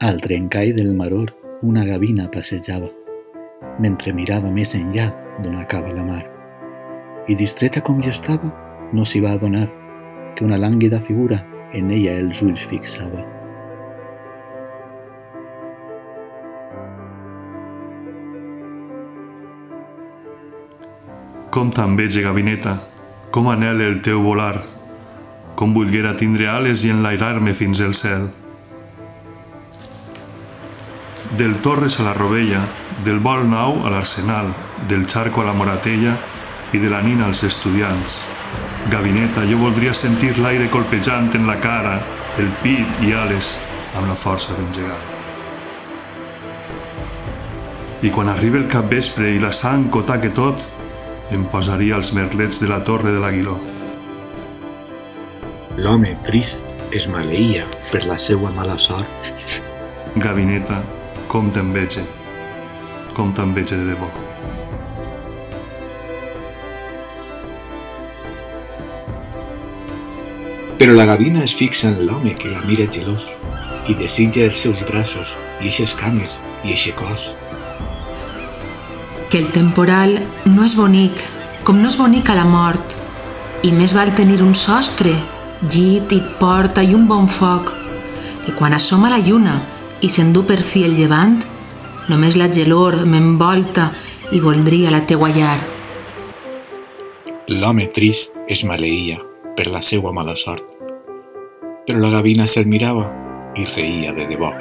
Al trencall del maror una gavina passejava, mentre mirava més enllà d'on acaba la mar, i distreta com hi estava, no s'hi va adonar que una lànguida figura en ella els ulls fixava. Com t'enveja, gavineta, com anhele el teu volar, com volguera tindre ales i enlairar-me fins al cel. Del Torres a la Rovella, del vol nou a l'Arsenal, del Charco a la Moratella i de la nina als estudiants. Gavineta, jo voldria sentir l'aire colpejant en la cara, el pit i ales amb la força d'un gegant. I quan arriba el capvespre i la sang ho taque tot, em posaria als merlets de la torre de l'Aguiló. L'home trist es maleïa per la seua mala sort. Gavineta, com t'enveja de debò. Però la gavina es fixa en l'home que la mira gelós i desitja els seus braços i eixes cames i eixe cos. Que el temporal no és bonic, com no és bonica la mort, i més val tenir un sostre, llit i porta i un bon foc, que quan assoma la lluna i s'endú per fi el llevant, només la gelor m'envolta i voldria la teua llar. L'home trist es maleïa per la seua mala sort, però la gavina se'l mirava i reïa de debò.